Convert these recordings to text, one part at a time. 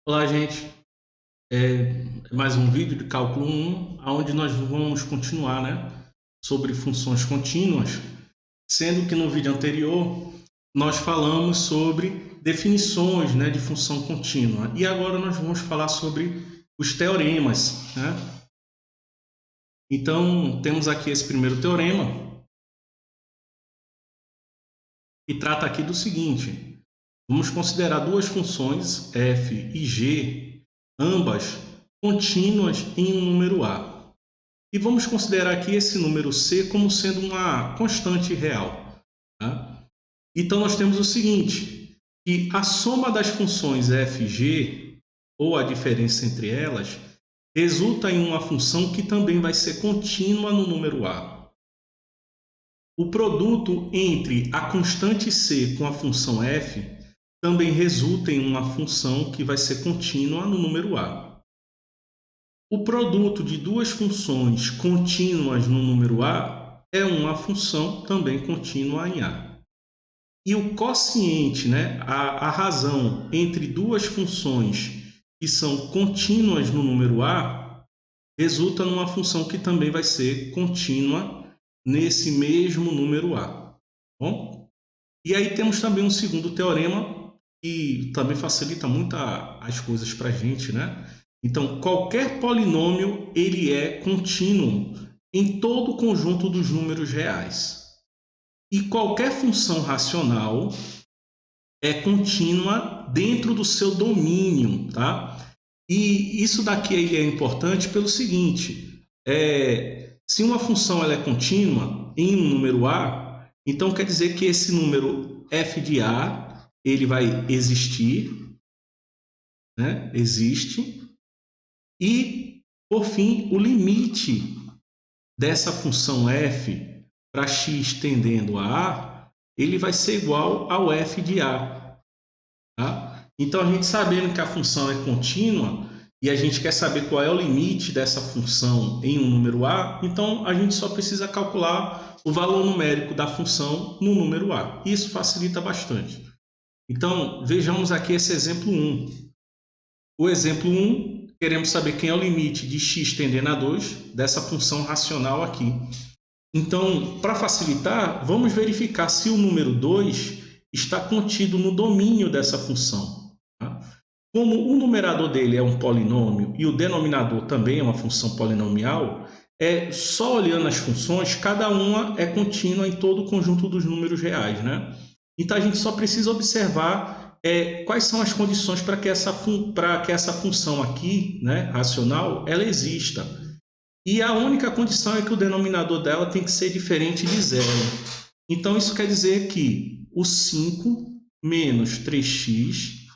Olá, gente. Mais um vídeo de cálculo 1, onde nós vamos continuar, sobre funções contínuas, sendo que no vídeo anterior nós falamos sobre definições, de função contínua. E agora nós vamos falar sobre os teoremas, Então, temos aqui esse primeiro teorema, que trata aqui do seguinte: vamos considerar duas funções f e g, ambas contínuas em um número A. E vamos considerar aqui esse número c como sendo uma constante real. Então, nós temos o seguinte, que a soma das funções f e g, ou a diferença entre elas, resulta em uma função que também vai ser contínua no número A. O produto entre a constante c com a função f também resulta em uma função que vai ser contínua no número A. O produto de duas funções contínuas no número A é uma função também contínua em A. E o quociente, a razão entre duas funções que são contínuas no número A, resulta numa função que também vai ser contínua nesse mesmo número A. Bom? E aí temos também um segundo teorema que também facilita muito as coisas para a gente, Então, qualquer polinômio ele é contínuo em todo o conjunto dos números reais. E qualquer função racional é contínua dentro do seu domínio, tá? E isso daqui é importante pelo seguinte, se uma função ela é contínua em um número A, então quer dizer que esse número f de A, ele vai existir, existe, e, por fim, o limite dessa função f para x tendendo a A, ele vai ser igual ao f de A. Tá? Então, a gente sabendo que a função é contínua e a gente quer saber qual é o limite dessa função em um número A, então a gente só precisa calcular o valor numérico da função no número A. Isso facilita bastante. Então, vejamos aqui esse exemplo 1. O exemplo 1, queremos saber quem é o limite de x tendendo a 2 dessa função racional aqui. Então, para facilitar, vamos verificar se o número 2 está contido no domínio dessa função. Como o numerador dele é um polinômio e o denominador também é uma função polinomial, só olhando as funções, cada uma é contínua em todo o conjunto dos números reais. Então, a gente só precisa observar quais são as condições para que essa função aqui, racional, ela exista. E a única condição é que o denominador dela tem que ser diferente de zero. Então, isso quer dizer que o 5 menos 3x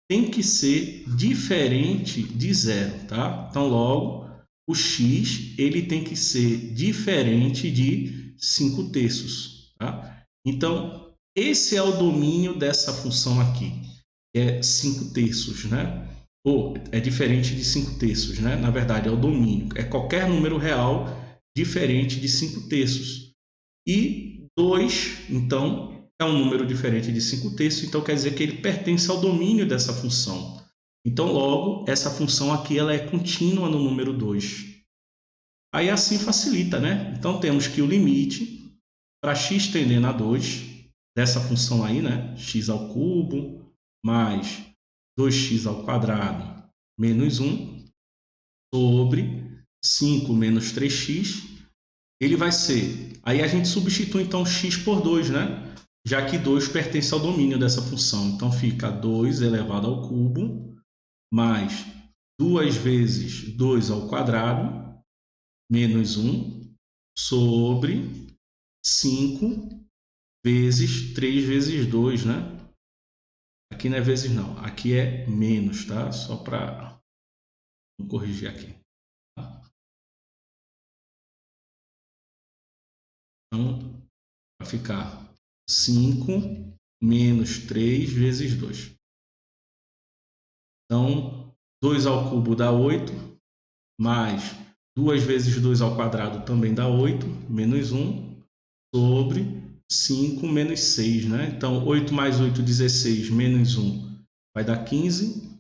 tem que ser diferente de zero, tá? Então, logo, o x ele tem que ser diferente de 5 terços, tá? Então, esse é o domínio dessa função aqui, que é 5 terços, Ou é diferente de 5 terços, Na verdade, é o domínio. É qualquer número real diferente de 5 terços. E 2, então, é um número diferente de 5 terços, então quer dizer que ele pertence ao domínio dessa função. Então, logo, essa função aqui ela é contínua no número 2. Aí assim facilita, Então, temos que o limite para x tendendo a 2, dessa função aí, x ao cubo mais 2x ao quadrado menos 1 sobre 5 menos 3x, ele vai ser... Aí a gente substitui então x por 2, já que 2 pertence ao domínio dessa função. Então fica 2 elevado ao cubo mais 2 vezes 2 ao quadrado menos 1 sobre 5 vezes 3 vezes 2, Aqui não é vezes não, aqui é menos, tá? Só para corrigir aqui. Então, vai ficar 5 menos 3 vezes 2. Então, 2 ao cubo dá 8, mais 2 vezes 2 ao quadrado também dá 8, menos 1, sobre 5 menos 6, Então, 8 mais 8, 16, menos 1, vai dar 15.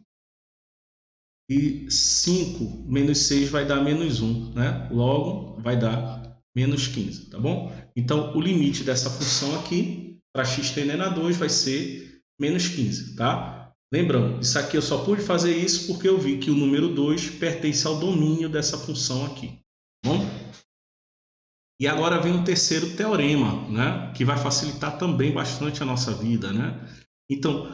E 5 menos 6 vai dar menos 1, né? Logo, vai dar menos 15, tá bom? Então, o limite dessa função aqui, para x tendendo a 2, vai ser menos 15, tá? Lembrando, isso aqui eu só pude fazer isso porque eu vi que o número 2 pertence ao domínio dessa função aqui, tá bom? E agora vem um terceiro teorema, né? Que vai facilitar também bastante a nossa vida, né? Então,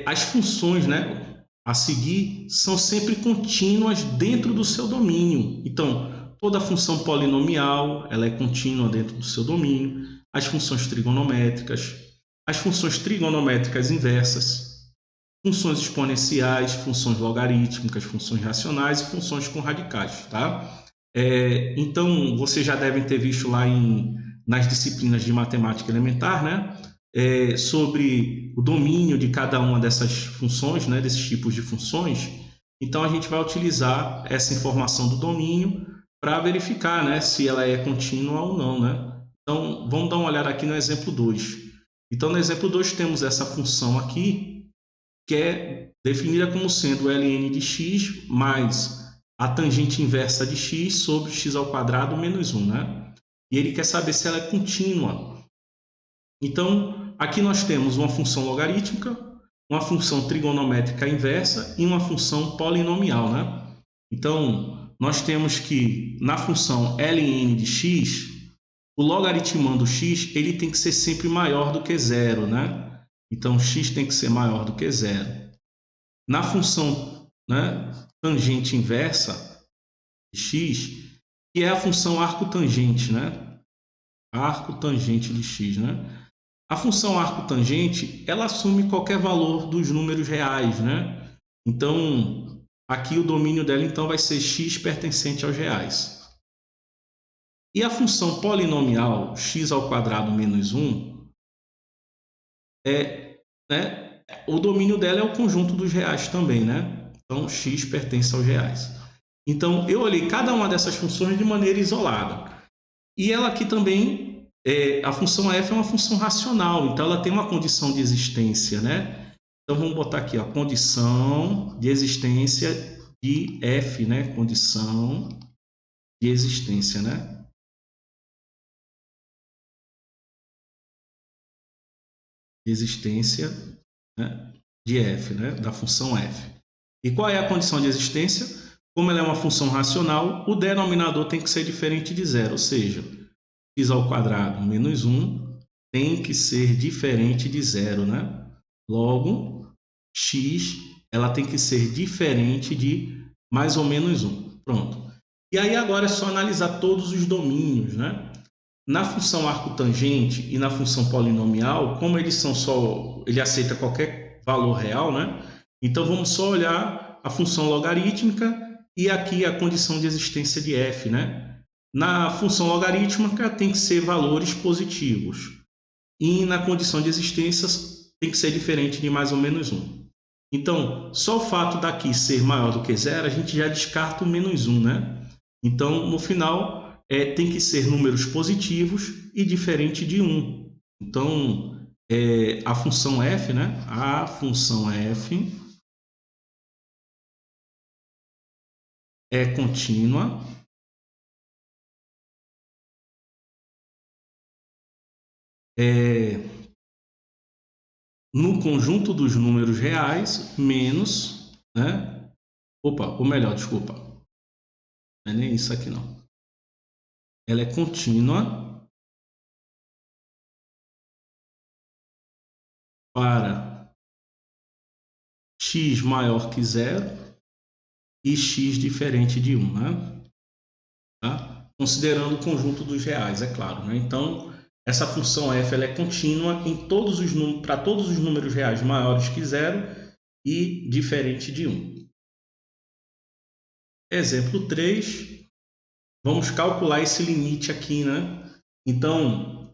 as funções, né, a seguir são sempre contínuas dentro do seu domínio. Então, toda função polinomial ela é contínua dentro do seu domínio. As funções trigonométricas, as funções trigonométricas inversas, funções exponenciais, funções logarítmicas, funções racionais e funções com radicais, tá? Então, vocês já devem ter visto lá nas disciplinas de matemática elementar, né? Sobre o domínio de cada uma dessas funções, né, desses tipos de funções. Então, a gente vai utilizar essa informação do domínio para verificar, né, se ela é contínua ou não, né? Então, vamos dar uma olhada aqui no exemplo 2. Então, no exemplo 2, temos essa função aqui, que é definida como sendo ln de x mais a tangente inversa de x sobre x ao quadrado menos 1, né? E ele quer saber se ela é contínua. Então, aqui nós temos uma função logarítmica, uma função trigonométrica inversa e uma função polinomial, né? Então, nós temos que na função ln de x, o logaritmando x, ele tem que ser sempre maior do que zero, né? Então, x tem que ser maior do que zero. Na função, né, tangente inversa de x, que é a função arcotangente, né? Arcotangente de x, né? A função arcotangente, ela assume qualquer valor dos números reais, né? Então, aqui o domínio dela então vai ser x pertencente aos reais. E a função polinomial x ao quadrado menos 1 né, o domínio dela é o conjunto dos reais também, né? Então, x pertence aos reais. Então, eu olhei cada uma dessas funções de maneira isolada. E ela aqui também, a função f é uma função racional, então ela tem uma condição de existência, né? Então, vamos botar aqui, ó, condição de existência de f, né? Condição de existência, né? De existência, né, de f, né, da função f. E qual é a condição de existência? Como ela é uma função racional, o denominador tem que ser diferente de zero, ou seja, x ao quadrado menos 1 tem que ser diferente de zero, né? Logo, x ela tem que ser diferente de mais ou menos 1. Pronto. E aí agora é só analisar todos os domínios, né? Na função arcotangente e na função polinomial, como eles são só, ele aceita qualquer valor real, né? Então vamos só olhar a função logarítmica e aqui a condição de existência de f, né? Na função logarítmica tem que ser valores positivos e na condição de existência tem que ser diferente de mais ou menos 1. Então, só o fato daqui ser maior do que zero, a gente já descarta o menos 1, né? Então, no final, tem que ser números positivos e diferente de 1. Então, a função f, né? A função f é contínua no conjunto dos números reais menos, né? Opa, ou melhor, desculpa. Não é nem isso aqui não. Ela é contínua para x maior que zero e x diferente de 1, né? Tá? Considerando o conjunto dos reais, é claro, né? Então, essa função f ela é contínua em para todos os números reais maiores que zero e diferente de 1. Exemplo 3, vamos calcular esse limite aqui, né? Então,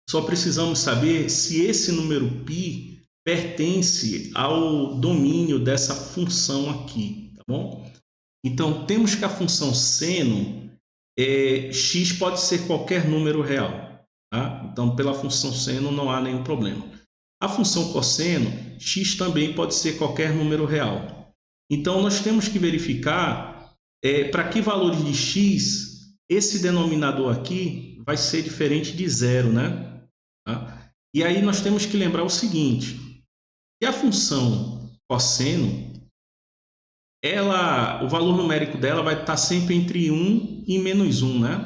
só precisamos saber se esse número π pertence ao domínio dessa função aqui, tá bom? Então, temos que a função seno, x pode ser qualquer número real, tá? Então, pela função seno não há nenhum problema. A função cosseno, x também pode ser qualquer número real. Então, nós temos que verificar para que valores de x esse denominador aqui vai ser diferente de zero, né? Tá? E aí nós temos que lembrar o seguinte, que a função cosseno, o valor numérico dela vai estar sempre entre 1 e -1, né?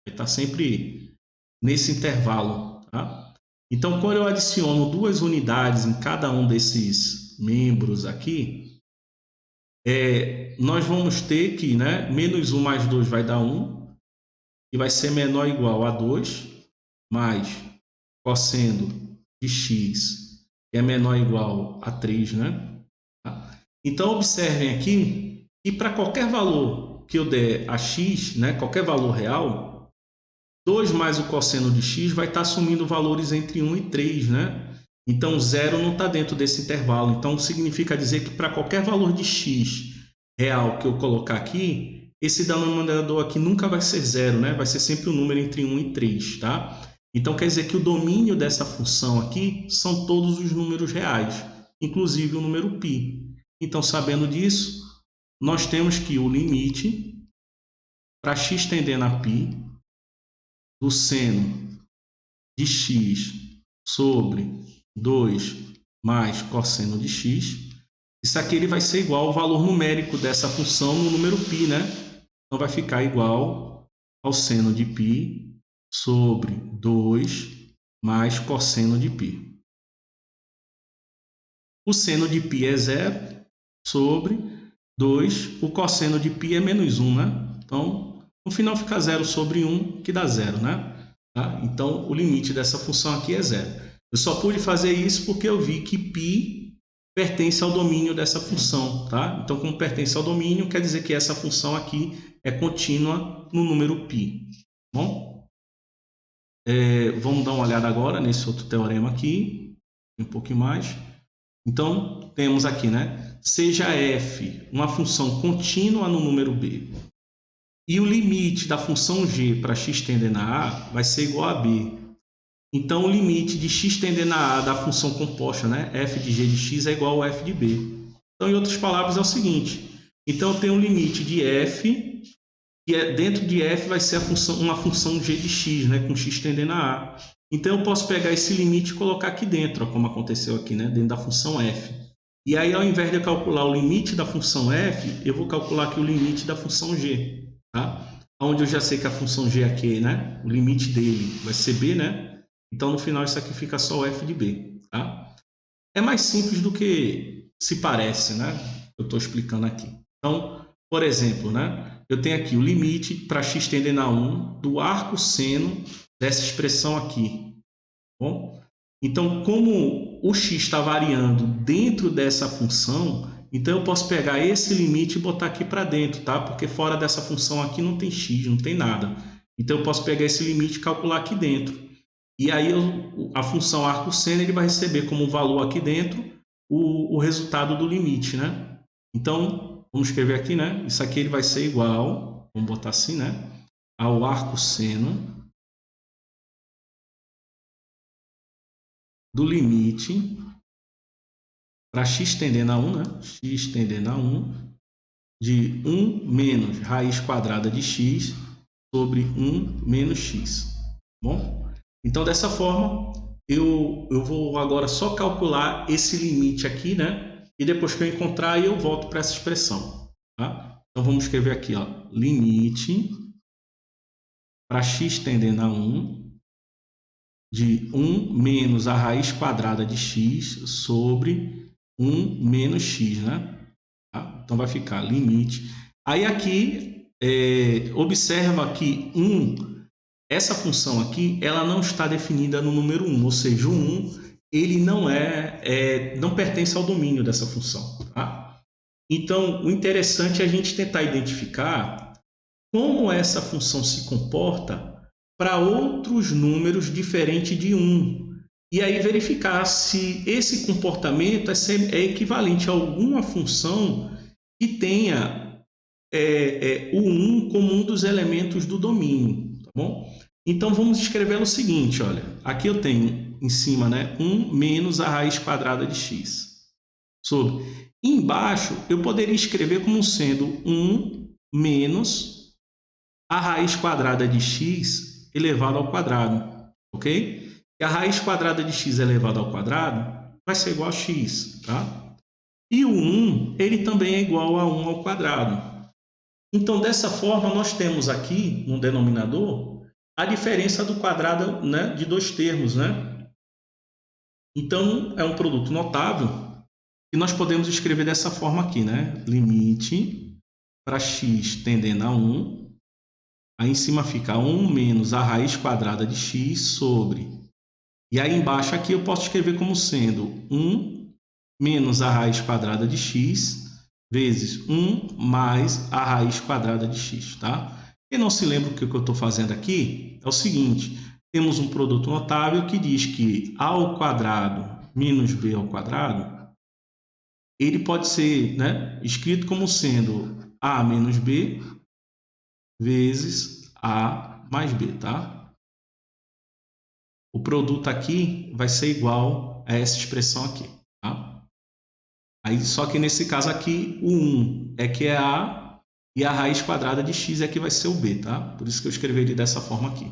Vai estar sempre nesse intervalo, tá? Então, quando eu adiciono 2 unidades em cada um desses membros aqui, nós vamos ter que, né, -1 mais 2 vai dar 1, e vai ser menor ou igual a 2, mais cosseno de x, que é menor ou igual a 3, né? Então, observem aqui que para qualquer valor que eu der a x, né, qualquer valor real, 2 mais o cosseno de x vai estar assumindo valores entre 1 e 3, né? Então, 0 não está dentro desse intervalo. Então, significa dizer que para qualquer valor de x real que eu colocar aqui, esse denominador aqui nunca vai ser 0, né? Vai ser sempre um número entre 1 e 3, tá? Então, quer dizer que o domínio dessa função aqui são todos os números reais, inclusive o número π. Então, sabendo disso, nós temos que o limite para x tendendo a π do seno de x sobre 2 mais cosseno de x, isso aqui ele vai ser igual ao valor numérico dessa função no número π, né? Então, vai ficar igual ao seno de π sobre 2 mais cosseno de π. O seno de π é 0 sobre 2, o cosseno de π é -1, né? Então, no final fica 0 sobre 1, que dá 0, né? Tá? Então, o limite dessa função aqui é 0. Eu só pude fazer isso porque eu vi que π pertence ao domínio dessa função, tá? Então, como pertence ao domínio, quer dizer que essa função aqui é contínua no número π. Bom? Vamos dar uma olhada agora nesse outro teorema aqui, um pouquinho mais. Então, temos aqui, né? Seja f uma função contínua no número b e o limite da função g para x tendendo a a vai ser igual a b. Então, o limite de x tendendo a a da função composta, né? F de g de x é igual ao f de b. Então, em outras palavras, é o seguinte. Então, eu tenho um limite de f, que dentro de f vai ser uma função g de x, né? Com x tendendo a a. Então, eu posso pegar esse limite e colocar aqui dentro, ó, como aconteceu aqui, né? Dentro da função f. E aí, ao invés de eu calcular o limite da função f, eu vou calcular aqui o limite da função g, tá? Onde eu já sei que a função g aqui, né? O limite dele vai ser b, né? Então, no final, isso aqui fica só o f de b, tá? É mais simples do que se parece, né? Eu estou explicando aqui. Então, por exemplo, né? Eu tenho aqui o limite para x tendendo a 1 do arco seno dessa expressão aqui. Bom? Então, como o x está variando dentro dessa função, então eu posso pegar esse limite e botar aqui para dentro, tá? Porque fora dessa função aqui não tem x, não tem nada. Então, eu posso pegar esse limite e calcular aqui dentro. E aí a função arco seno ele vai receber como valor aqui dentro o resultado do limite, né? Então, vamos escrever aqui, né? Isso aqui ele vai ser igual, vamos botar assim, né? Ao arco seno do limite para x tendendo a 1, né? X tendendo a 1 de 1 menos raiz quadrada de x sobre 1 menos x. Bom? Então, dessa forma, eu vou agora só calcular esse limite aqui, né? E depois que eu encontrar, eu volto para essa expressão, tá? Então, vamos escrever aqui, ó, limite para x tendendo a 1 de 1 menos a raiz quadrada de x sobre 1 menos x, né? Tá? Então, vai ficar limite. Aí, aqui, observa que essa função aqui, ela não está definida no número 1, ou seja, o 1 ele não pertence ao domínio dessa função. Tá? Então, o interessante é a gente tentar identificar como essa função se comporta para outros números diferentes de 1. E aí verificar se esse comportamento é equivalente a alguma função que tenha o 1 como um dos elementos do domínio. Tá bom? Então, vamos escrever o seguinte, olha, aqui eu tenho em cima, né, 1 menos a raiz quadrada de x. sobre. Embaixo, eu poderia escrever como sendo 1 menos a raiz quadrada de x elevado ao quadrado, ok? E a raiz quadrada de x elevado ao quadrado vai ser igual a x, tá? E o 1, ele também é igual a 1 ao quadrado. Então, dessa forma, nós temos aqui no denominador a diferença do quadrado, né, de dois termos, né? Então, é um produto notável e nós podemos escrever dessa forma aqui, né? Limite para x tendendo a 1. Aí em cima fica 1 menos a raiz quadrada de x sobre. E aí embaixo aqui eu posso escrever como sendo 1 menos a raiz quadrada de x vezes 1 mais a raiz quadrada de x, tá? Quem não se lembra o que eu estou fazendo aqui, é o seguinte, temos um produto notável que diz que a ao quadrado menos b ao quadrado, ele pode ser, né, escrito como sendo a menos b vezes a mais b, tá? O produto aqui vai ser igual a essa expressão aqui, tá? Aí, só que nesse caso aqui, o 1 é que é a e a raiz quadrada de x é que vai ser o b, tá? Por isso que eu escrevi ele dessa forma aqui.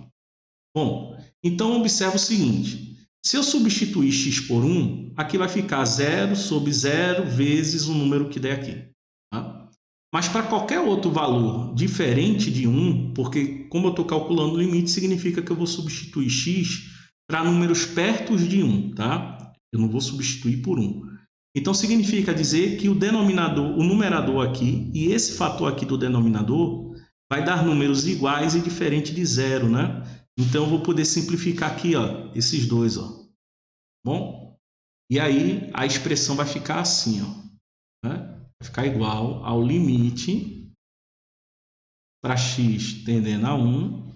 Bom, então observa o seguinte, se eu substituir x por 1, aqui vai ficar 0 sobre 0 vezes o número que der aqui, tá? Mas para qualquer outro valor diferente de 1, porque como eu estou calculando o limite, significa que eu vou substituir x para números perto de 1, tá? Eu não vou substituir por 1. Então, significa dizer que o denominador, o numerador aqui, e esse fator aqui do denominador, vai dar números iguais e diferentes de zero, né? Então, eu vou poder simplificar aqui, ó, esses dois, ó. Bom? E aí, a expressão vai ficar assim, ó, né? Vai ficar igual ao limite para x tendendo a 1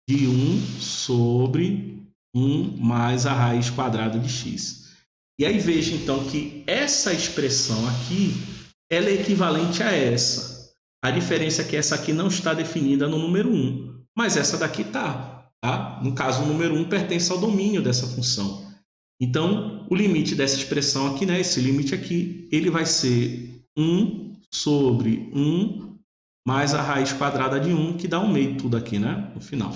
de 1 sobre 1 mais a raiz quadrada de x. E aí veja então que essa expressão aqui ela é equivalente a essa. A diferença é que essa aqui não está definida no número 1, mas essa daqui está. Tá? No caso, o número 1 pertence ao domínio dessa função. Então, o limite dessa expressão aqui, né, esse limite aqui, ele vai ser 1 sobre 1 mais a raiz quadrada de 1, que dá 1 meio tudo aqui, né, no final.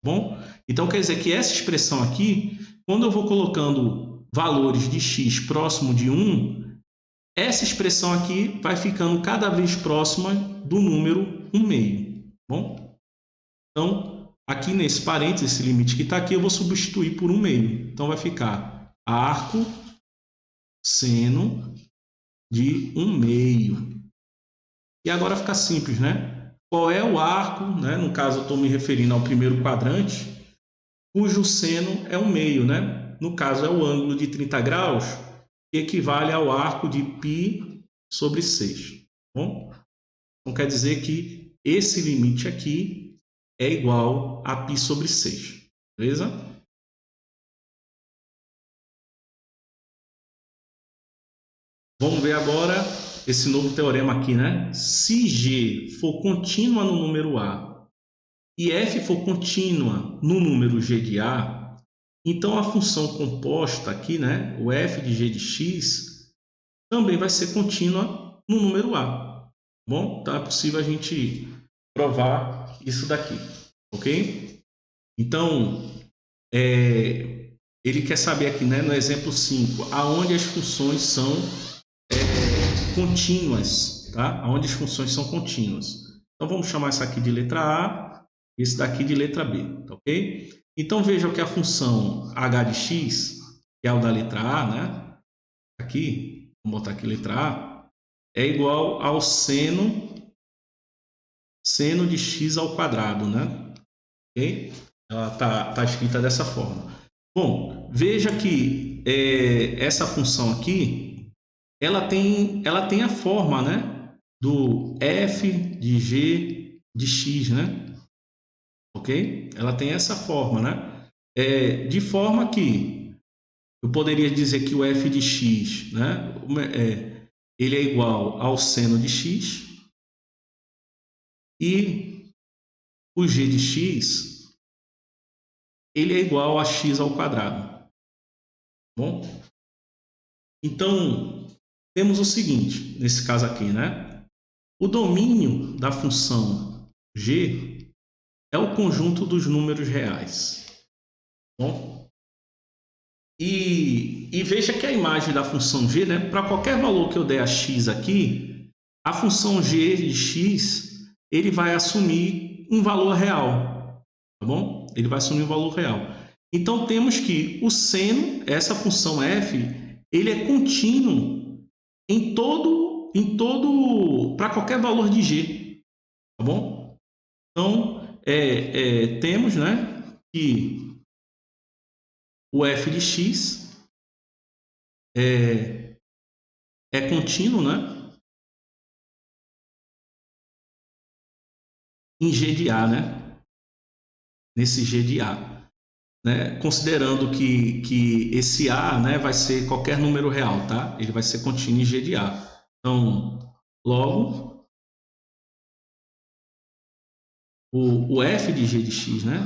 Bom? Então, quer dizer que essa expressão aqui, quando eu vou colocando valores de x próximo de 1, essa expressão aqui vai ficando cada vez próxima do número 1 meio. Bom? Então, aqui nesse parênteses, esse limite que está aqui, eu vou substituir por 1 meio. Então, vai ficar arco seno de 1 meio. E agora fica simples, né? Qual é o arco, né? No caso, eu estou me referindo ao primeiro quadrante, cujo seno é 1 meio, né? No caso, é o ângulo de 30 graus, que equivale ao arco de π sobre 6. Bom? Então, quer dizer que esse limite aqui é igual a π sobre 6. Beleza? Vamos ver agora esse novo teorema aqui, né? Se G for contínua no número A e F for contínua no número G de A, então a função composta aqui, né, o f de g de x, também vai ser contínua no número A. Bom, então é possível a gente provar isso daqui, ok? Então, ele quer saber aqui, né, no exemplo 5, aonde as funções são contínuas, tá? Aonde as funções são contínuas. Então, vamos chamar essa aqui de letra A, esse daqui de letra B, tá ok? Então, vejam que a função h de x, que é o da letra A, né? Aqui, vou botar aqui letra A, é igual ao seno de x ao quadrado, né? Ok? Ela tá escrita dessa forma. Bom, veja que essa função aqui, ela tem a forma, né? Do f de g de x, né? Ok? Ela tem essa forma, né? De forma que eu poderia dizer que o f de x, né? Ele é igual ao seno de x e o g de x ele é igual a x ao quadrado. Bom? Então, temos o seguinte, nesse caso aqui, né? O domínio da função g é o conjunto dos números reais. Bom, e veja que a imagem da função g, né? Para qualquer valor que eu der a x aqui, a função g de x, ele vai assumir um valor real, tá bom? Ele vai assumir um valor real. Então, temos que o seno, essa função f, ele é contínuo para qualquer valor de g, tá bom? Então, temos, né, que o f de x é contínuo, né, em g de a, né, nesse g de a. Né, considerando que esse A, né, vai ser qualquer número real, tá? Ele vai ser contínuo em G de A. Então, logo, o f de G de x, né?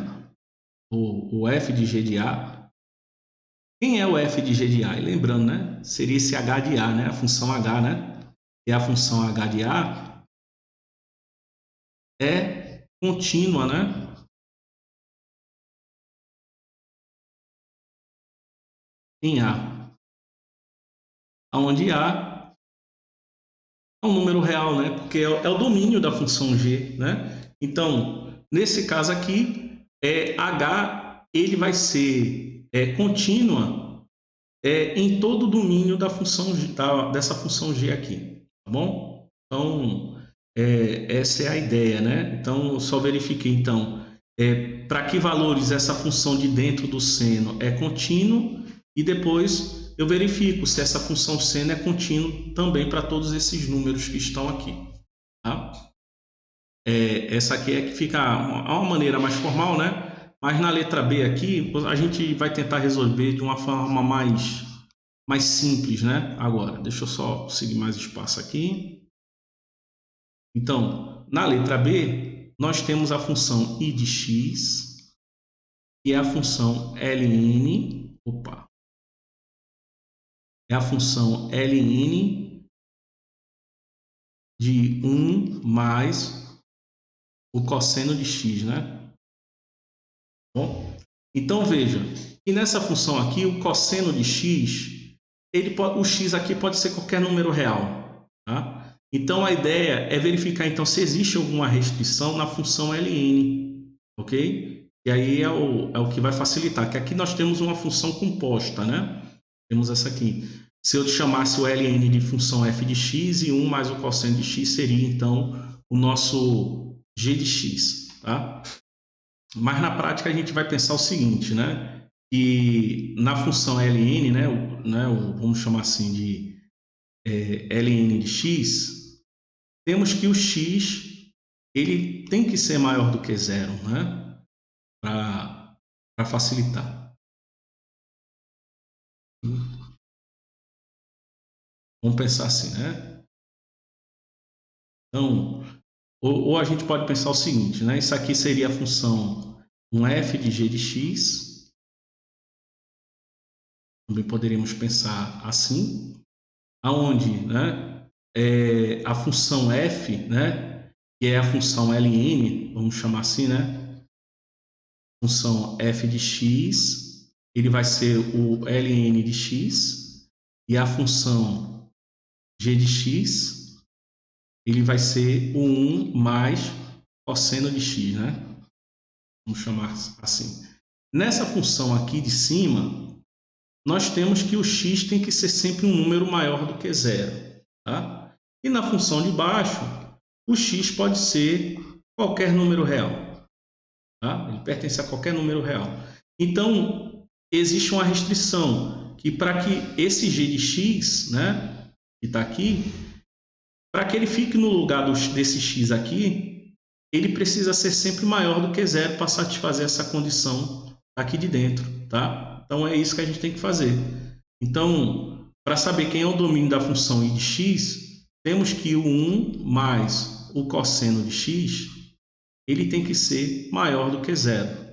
O f de G de A. Quem é o f de G de A? E lembrando, né? Seria esse h de A, né? A função h, né? E a função h de A é contínua, né? Em A. Onde A é um número real, né? Porque é o domínio da função g, né? Então, nesse caso aqui, h ele vai ser contínua em todo o domínio da função dessa função g aqui, tá bom? Então, essa é a ideia, né? Então, eu só verifiquei então para que valores essa função de dentro do seno é contínuo e depois eu verifico se essa função seno é contínuo também para todos esses números que estão aqui, tá? Essa aqui é que fica uma maneira mais formal, né? Mas na letra B aqui, a gente vai tentar resolver de uma forma mais simples, né? Agora, deixa eu só conseguir mais espaço aqui. Então, na letra B, nós temos a função i de x, que é a função ln, é a função ln de 1 mais o cosseno de x, né? Bom, então veja que nessa função aqui, o cosseno de x, o x aqui pode ser qualquer número real, tá? Então a ideia é verificar então se existe alguma restrição na função ln, ok? E aí é o que vai facilitar, que aqui nós temos uma função composta, né? Temos essa aqui. Se eu chamasse o ln de função f de x e 1 mais o cosseno de x seria então o nosso g de x, tá? Mas na prática a gente vai pensar o seguinte, né? Que na função ln, vamos chamar assim de ln de x, temos que o x ele tem que ser maior do que zero, né? Para facilitar. Vamos pensar assim, né? Então, ou a gente pode pensar o seguinte, né? Isso aqui seria a função um f de g de x. Também poderíamos pensar assim, aonde, né? A função f, né? Que é a função ln, vamos chamar assim, né? Função f de x, ele vai ser o ln de x, e a função g de x, ele vai ser o 1 mais cosseno de x, né? Vamos chamar assim. Nessa função aqui de cima, nós temos que o x tem que ser sempre um número maior do que zero, tá? E na função de baixo, o x pode ser qualquer número real, tá? Ele pertence a qualquer número real. Então, existe uma restrição que para que esse g de x, né, que está aqui, para que ele fique no lugar desse x aqui, ele precisa ser sempre maior do que zero para satisfazer essa condição aqui de dentro, tá? Então, é isso que a gente tem que fazer. Então, para saber quem é o domínio da função i de x, temos que o 1 mais o cosseno de x, ele tem que ser maior do que zero.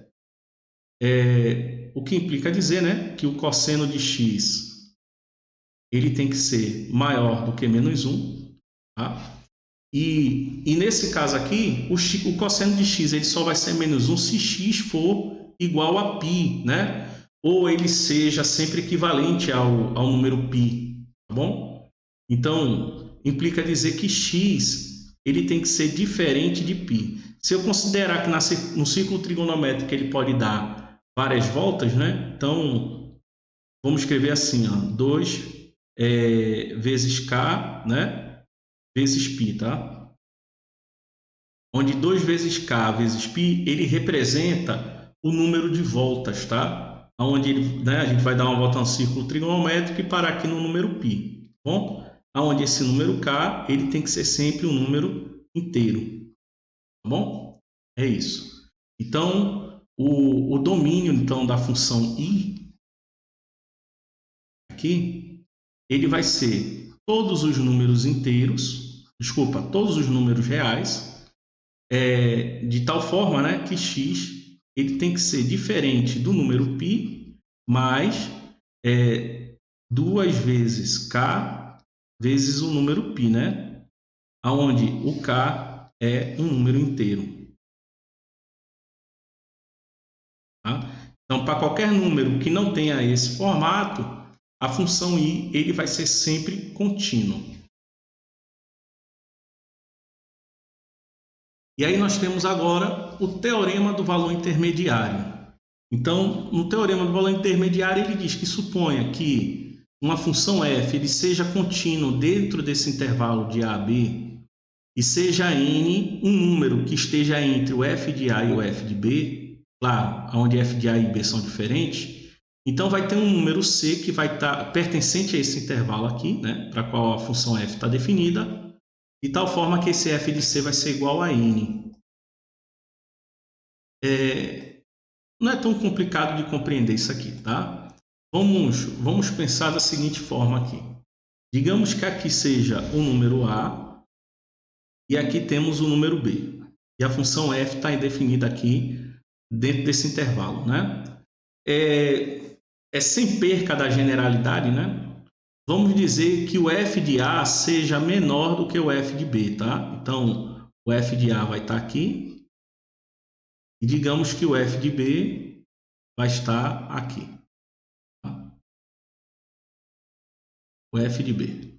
O que implica dizer, né, que o cosseno de x ele tem que ser maior do que menos 1. Tá? E nesse caso aqui, o cosseno de x ele só vai ser menos 1 se x for igual a π, né? Ou ele seja sempre equivalente ao número π, tá bom? Então, implica dizer que x ele tem que ser diferente de π. Se eu considerar que no círculo trigonométrico ele pode dar várias voltas, né? Então, vamos escrever assim, ó, 2 vezes k, né? Vezes π, tá? Onde 2 vezes k vezes π, ele representa o número de voltas, tá? Onde né, a gente vai dar uma volta no círculo trigonométrico e parar aqui no número π, tá bom? Onde esse número k, ele tem que ser sempre um número inteiro, tá bom? É isso. Então, o domínio então da função i aqui, ele vai ser todos os números inteiros, desculpa, todos os números reais, de tal forma, né, que x ele tem que ser diferente do número π mais 2 vezes k vezes o número π, né? Onde o k é um número inteiro. Tá? Então, para qualquer número que não tenha esse formato, a função i ele vai ser sempre contínuo. E aí nós temos agora o teorema do valor intermediário. Então, no teorema do valor intermediário, ele diz que suponha que uma função f ele seja contínuo dentro desse intervalo de a a b e seja n um número que esteja entre o f de a e o f de b, claro, onde f de a e b são diferentes, então vai ter um número c que vai estar pertencente a esse intervalo aqui, né, para qual a função f está definida, de tal forma que esse f de c vai ser igual a n. Não é tão complicado de compreender isso aqui, tá? Vamos pensar da seguinte forma aqui. Digamos que aqui seja o número a e aqui temos o número b. E a função f está definida aqui dentro desse intervalo, né? Sem perca da generalidade, né? Vamos dizer que o f de a seja menor do que o f de b, tá? Então, o f de a vai estar aqui. E digamos que o f de b vai estar aqui. Tá? O f de b.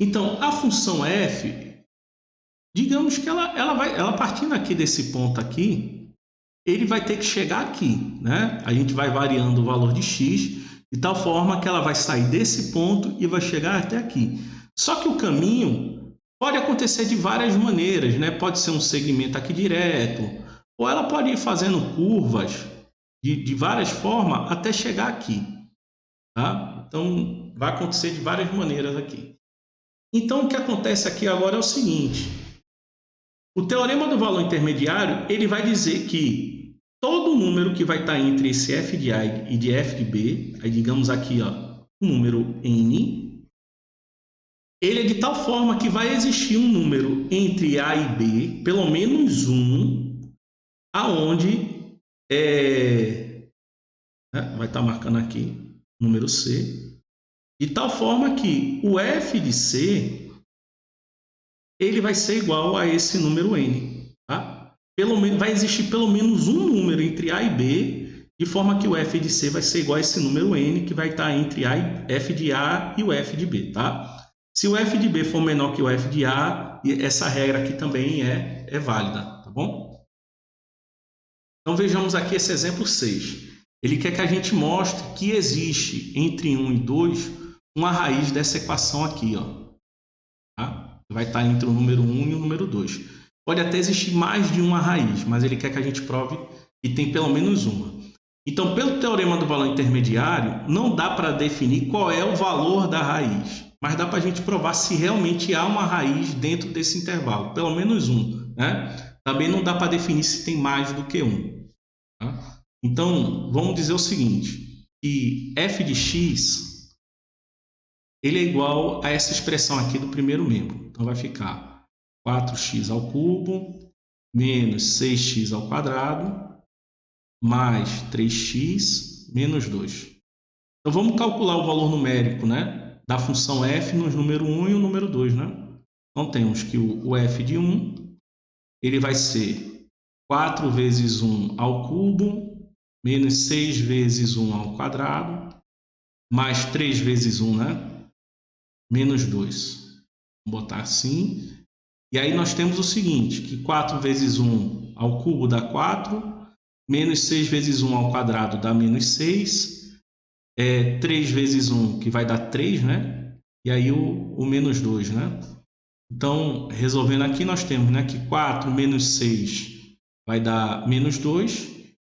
Então, a função f, digamos que ela partindo aqui desse ponto aqui, ele vai ter que chegar aqui, né? A gente vai variando o valor de x de tal forma que ela vai sair desse ponto e vai chegar até aqui. Só que o caminho pode acontecer de várias maneiras, né? Pode ser um segmento aqui direto, ou ela pode ir fazendo curvas de várias formas até chegar aqui. Tá? Então, vai acontecer de várias maneiras aqui. Então, o que acontece aqui agora é o seguinte. O teorema do valor intermediário, ele vai dizer que todo número que vai estar entre esse f de a e de f de b, aí digamos aqui, ó, o número n, ele é de tal forma que vai existir um número entre a e b, pelo menos um, aonde vai estar marcando aqui, número c, de tal forma que o f de c ele vai ser igual a esse número n. Tá? Vai existir pelo menos um número entre a e b, de forma que o f de c vai ser igual a esse número n, que vai estar entre f de a e o f de b. Tá? Se o f de b for menor que o f de a, essa regra aqui também é válida. Tá bom? Então, vejamos aqui esse exemplo 6. Ele quer que a gente mostre que existe entre 1 e 2 uma raiz dessa equação aqui. Ó. Tá? Vai estar entre o número 1 e o número 2. Pode até existir mais de uma raiz, mas ele quer que a gente prove que tem pelo menos uma. Então, pelo teorema do valor intermediário, não dá para definir qual é o valor da raiz, mas dá para a gente provar se realmente há uma raiz dentro desse intervalo, pelo menos um. Né? Também não dá para definir se tem mais do que um. Tá? Então, vamos dizer o seguinte, que f de x ele é igual a essa expressão aqui do primeiro membro. Então, vai ficar 4x ao cubo menos 6x ao quadrado mais 3x menos 2. Então, vamos calcular o valor numérico, né, da função f nos número 1 e o número 2, né? Então, temos que o f de 1 ele vai ser 4 vezes 1 ao cubo, menos 6 vezes 1 ao quadrado, mais 3 vezes 1, né? Menos 2. Vamos botar assim. E aí nós temos o seguinte, que 4 vezes 1 ao cubo dá 4, menos 6 vezes 1 ao quadrado dá menos 6, 3 vezes 1, que vai dar 3, né? E aí o menos 2, né? Então, resolvendo aqui, nós temos, né, que 4 menos 6 vai dar menos 2,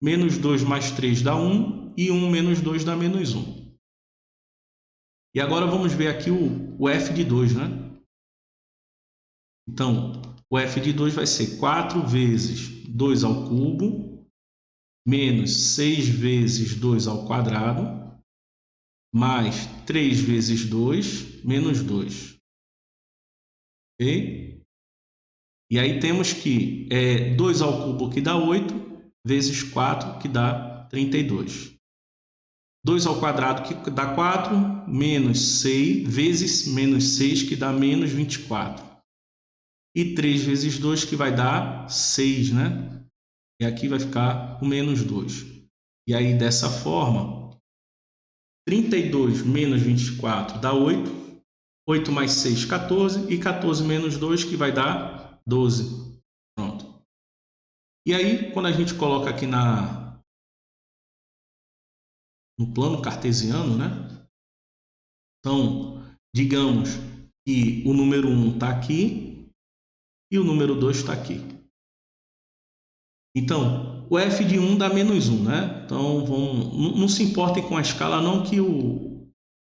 menos 2 mais 3 dá 1, e 1 menos 2 dá menos 1. E agora vamos ver aqui o f de 2, né? Então, o f de 2 vai ser 4 vezes 2 ao cubo, menos 6 vezes 2 ao quadrado, mais 3 vezes 2, menos 2. Ok? E aí temos que 2 ao cubo que dá 8, vezes 4 que dá 32. 2 ao quadrado que dá 4, menos 6, vezes menos 6 que dá menos 24. E 3 vezes 2 que vai dar 6, né? E aqui vai ficar o menos 2. E aí dessa forma, 32 menos 24 dá 8, 8 mais 6, 14, e 14 menos 2 que vai dar 12. Pronto. E aí, quando a gente coloca aqui no plano cartesiano, né? Então, digamos que o número 1 está aqui e o número 2 está aqui. Então, o f de 1 dá menos 1, né? Então, não se importem com a escala, não, que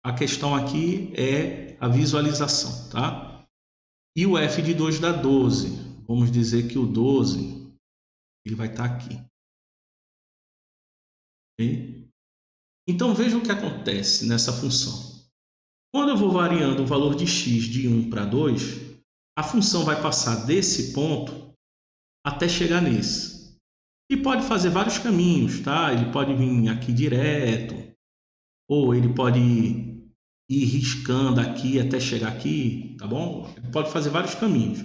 a questão aqui é a visualização, tá? E o f de 2 dá 12. Vamos dizer que o 12 ele vai estar aqui. Ok? Então, veja o que acontece nessa função. Quando eu vou variando o valor de x de 1 para 2, a função vai passar desse ponto até chegar nesse. E pode fazer vários caminhos, tá? Ele pode vir aqui direto, ou ele pode ir riscando aqui até chegar aqui, tá bom? Ele pode fazer vários caminhos.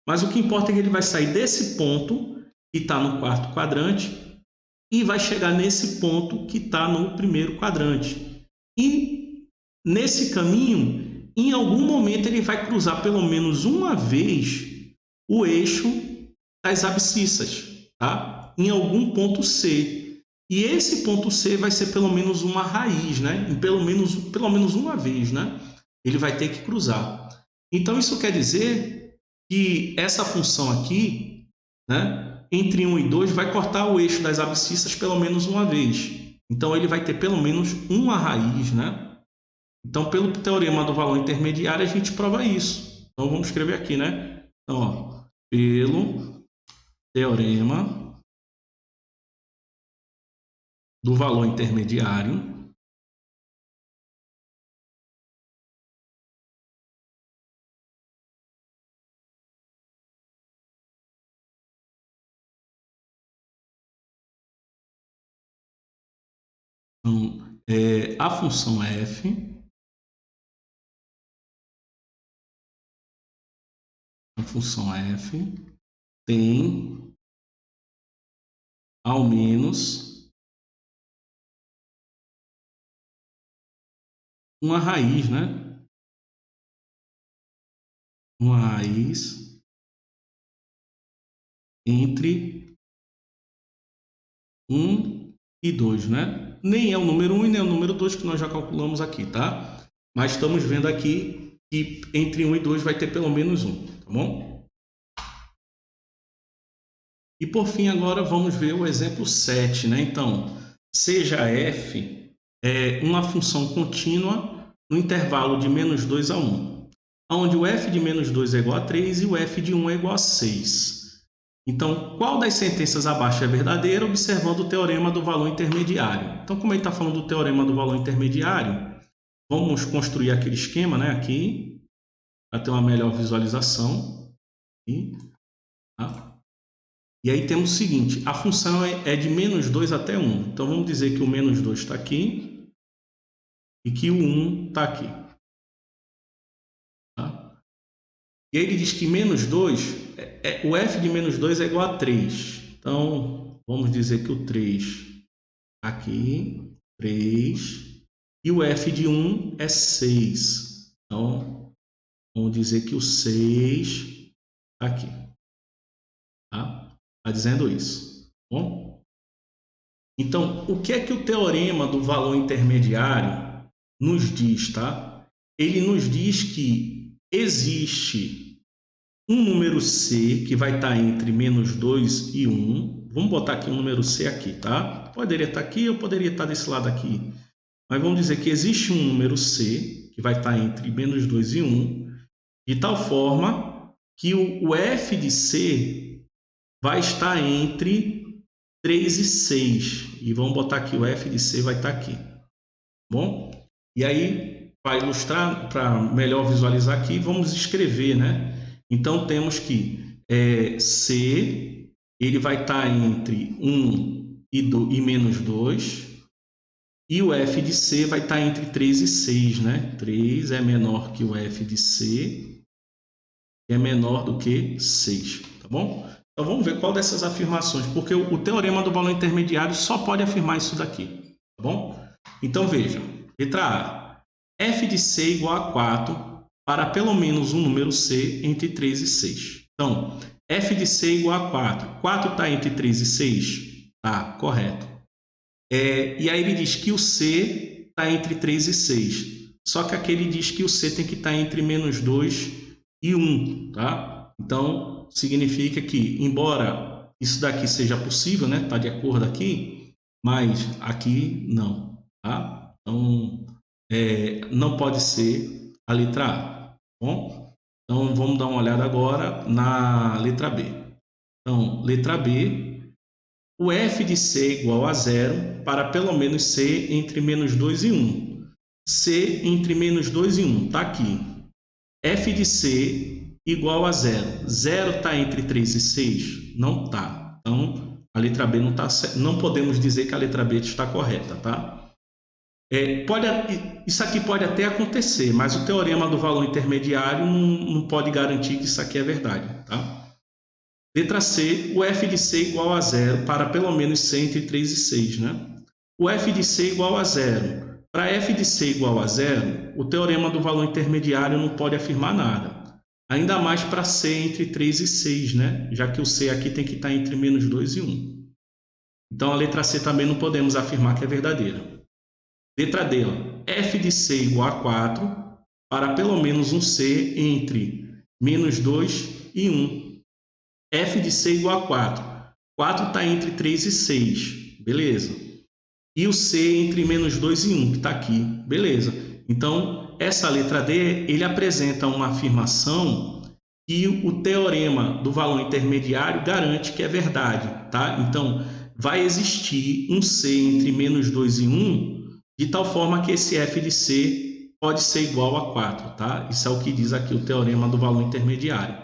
Mas o que importa é que ele vai sair desse ponto, que está no quarto quadrante, e vai chegar nesse ponto que está no primeiro quadrante. E nesse caminho, em algum momento, ele vai cruzar pelo menos uma vez o eixo das abscissas, tá? Em algum ponto C. E esse ponto C vai ser pelo menos uma raiz, né? Pelo menos uma vez, né? Ele vai ter que cruzar. Então, isso quer dizer que essa função aqui, né? Entre 1 e 2 vai cortar o eixo das abscissas pelo menos uma vez. Então, ele vai ter pelo menos uma raiz, né? Então, pelo teorema do valor intermediário, a gente prova isso. Então, vamos escrever aqui, né? Então, ó, pelo teorema do valor intermediário, então, a função f tem ao menos uma raiz, né? Uma raiz entre 1 e 2, né? Nem é o número 1 e nem é o número 2 que nós já calculamos aqui, tá? Mas estamos vendo aqui que entre 1 e 2 vai ter pelo menos 1, tá bom? E por fim, agora vamos ver o exemplo 7, né? Então, seja f uma função contínua no intervalo de menos 2 a 1, onde o f de menos 2 é igual a 3 e o f de 1 é igual a 6. Então, qual das sentenças abaixo é verdadeira, observando o teorema do valor intermediário? Então, como ele está falando do teorema do valor intermediário, vamos construir aquele esquema, né, aqui, para ter uma melhor visualização. Tá? E aí temos o seguinte, a função é de menos 2 até 1. Então, vamos dizer que o menos 2 está aqui. e que o 1 está aqui. Tá? E aí ele diz que menos 2, o f de menos 2 é igual a 3. Então, vamos dizer que o 3 aqui, 3, e o f de 1 é 6. Então, vamos dizer que o 6 está aqui. Tá dizendo isso. Bom? Então, o que é que o teorema do valor intermediário nos diz, tá? Ele nos diz que existe um número C que vai estar entre menos 2 e 1. Vamos botar aqui um número C aqui, tá? Poderia estar aqui ou poderia estar desse lado aqui. Mas vamos dizer que existe um número C que vai estar entre menos 2 e 1, de tal forma que o f de C vai estar entre 3 e 6. E vamos botar aqui o f de C vai estar aqui. Bom? E aí, para ilustrar, para melhor visualizar aqui, vamos escrever, né? Então, temos que C, ele vai estar entre 1 e menos 2. E o f de C vai estar entre 3 e 6, né? 3 é menor que o f de C, que é menor do que 6, tá bom? Então, vamos ver qual dessas afirmações, porque o teorema do valor intermediário só pode afirmar isso daqui, tá bom? Então, veja, letra A, f de C igual a 4 para pelo menos um número C entre 3 e 6. Então, f de C igual a 4. 4 está entre 3 e 6? Tá, correto. E aí ele diz que o C está entre 3 e 6. Só que aqui ele diz que o C tem que estar entre menos 2 e 1, tá? Então, significa que, embora isso daqui seja possível, né? Está de acordo aqui, mas aqui não, tá? Então, não pode ser a letra A. Bom, então vamos dar uma olhada agora na letra B. Então, letra B, o f de C igual a 0 para pelo menos C entre menos 2 e 1. C entre menos 2 e 1, está aqui. F de C igual a 0. 0 está entre 3 e 6? Não está. Então, a letra B não está certa. Não podemos dizer que a letra B está correta, tá? Isso aqui pode até acontecer, mas o teorema do valor intermediário não pode garantir que isso aqui é verdade, tá? Letra C, o f de C igual a 0 para pelo menos C entre 3 e 6, né? O f de C igual a 0. Para f de C igual a 0, o teorema do valor intermediário não pode afirmar nada. Ainda mais para C entre 3 e 6, né? Já que o C aqui tem que estar entre menos 2 e 1. Então, a letra C também não podemos afirmar que é verdadeira. Letra D, f de C igual a 4 para pelo menos um C entre menos 2 e 1. F de C igual a 4. 4 está entre 3 e 6. Beleza. E o C entre menos 2 e 1, que está aqui. Beleza. Então, essa letra D, ele apresenta uma afirmação que o teorema do valor intermediário garante que é verdade, tá? Então, vai existir um C entre menos 2 e 1, de tal forma que esse f de C pode ser igual a 4, tá? Isso é o que diz aqui o teorema do valor intermediário.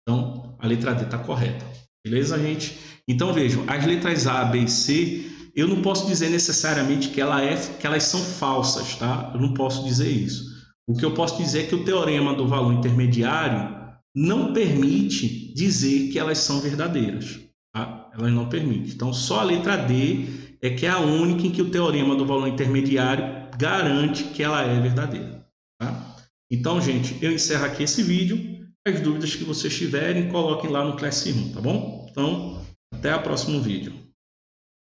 Então, a letra D está correta. Beleza, gente? Então, vejam, as letras A, B e C, eu não posso dizer necessariamente que elas são falsas, tá? Eu não posso dizer isso. O que eu posso dizer é que o teorema do valor intermediário não permite dizer que elas são verdadeiras, tá? Elas não permitem. Então, só a letra D é que é a única em que o teorema do valor intermediário garante que ela é verdadeira, tá? Então, gente, eu encerro aqui esse vídeo. As dúvidas que vocês tiverem, coloquem lá no Classroom, tá bom? Então, até o próximo vídeo.